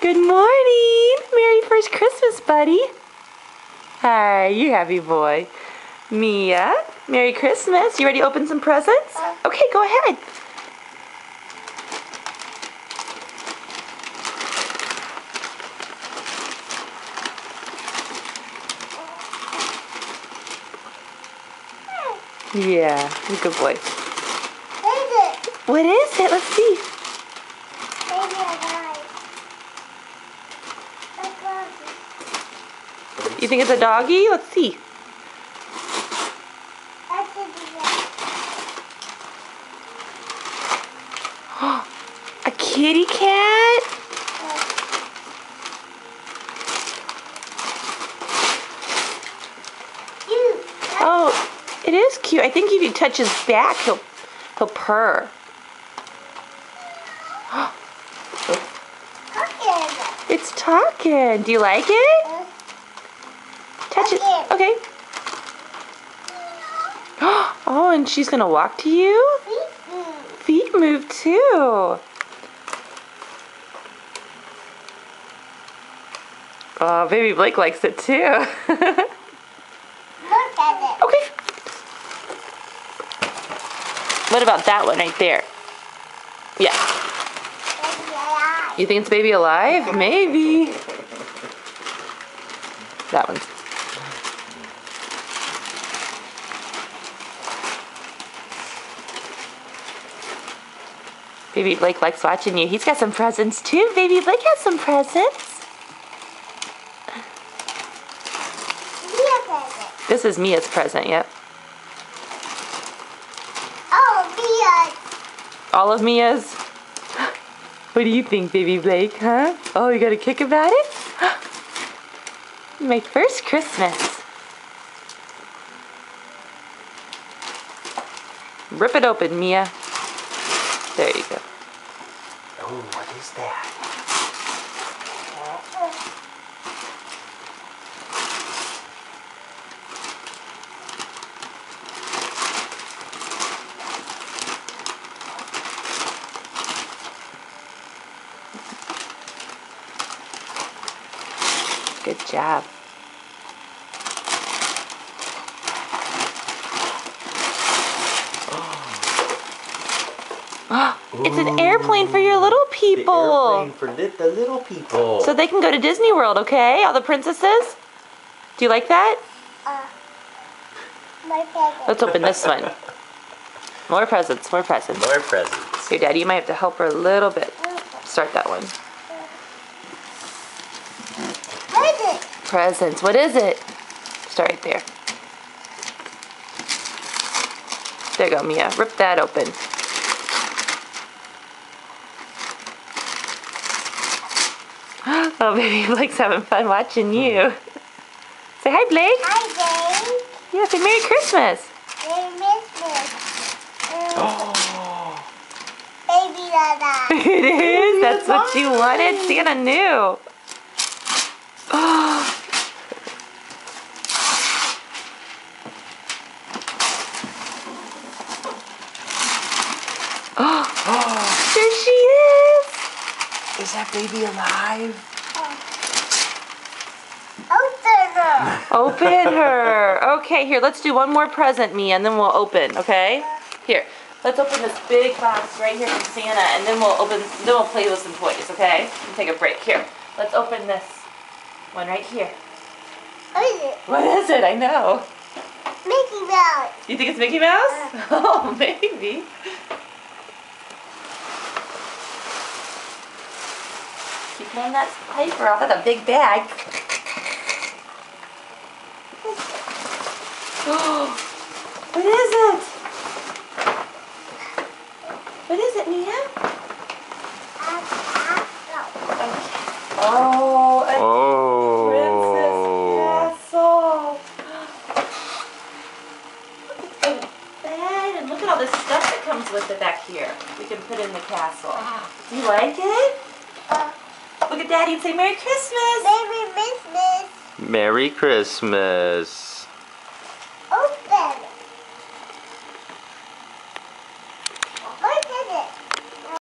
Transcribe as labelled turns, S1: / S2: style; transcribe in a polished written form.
S1: Good morning. Merry first Christmas, buddy. Hi, you happy boy. Mia, Merry Christmas. You ready to open some presents? Okay, go ahead. Yeah, you're a good boy.
S2: What is it?
S1: What is it? Let's see.
S2: Baby alive.
S1: You think it's a doggy? Let's see.
S2: That's a
S1: A kitty cat? Oh, it is cute. I think if you touch his back, he'll purr. It's talking. Do you like it? Touch it. Okay. Oh, and she's gonna walk to you? Feet move too. Oh, baby Blake likes it too.
S2: Look at it.
S1: Okay. What about that one right there? Yeah.
S2: Baby alive.
S1: You think it's baby alive? Maybe. That one's. Baby Blake likes watching you. He's got some presents too. Baby Blake has some presents.
S2: Mia present.
S1: This is Mia's present, yep.
S2: Oh, Mia.
S1: All of Mia's. What do you think, Baby Blake, huh? Oh, you got a kick about it? My first Christmas. Rip it open, Mia. There you go.
S3: Oh, what is that?
S1: Good job. It's an airplane for your little people.
S3: The airplane for the little people.
S1: So they can go to Disney World, okay? All the princesses? Do you like that?
S2: My present.
S1: Let's open this one. More presents, more presents.
S3: More presents.
S1: Here, Daddy, you might have to help her a little bit. Start that one.
S2: What is it?
S1: Presents. What is it? Start right there. There you go, Mia. Rip that open. Oh, baby Blake's having fun watching you. Say hi, Blake.
S2: Hi, Jane.
S1: Yeah, say Merry Christmas.
S2: Merry Christmas.
S3: Oh,
S2: Baby alive.
S1: It is. That's what you wanted. Santa knew. Oh. Oh, there she is.
S3: is that baby alive?
S2: Open her.
S1: Open her. Okay, here, let's do one more present, Mia, and then we'll open, okay? Here, let's open this big box right here from Santa, and then we'll play with some toys, okay? And take a break. Here, let's open this one right here.
S2: What is it?
S1: What is it? I know.
S2: Mickey Mouse.
S1: You think it's Mickey Mouse? Oh, maybe. Keep pulling that paper off. That's a big bag. What is it? What is it, Mia? Oh, a princess castle. Look at the bed, and look at all the stuff that comes with it back here. We can put in the castle. Do you like it? Look at Daddy and say Merry Christmas.
S2: Merry Christmas.
S3: Merry Christmas.
S2: Open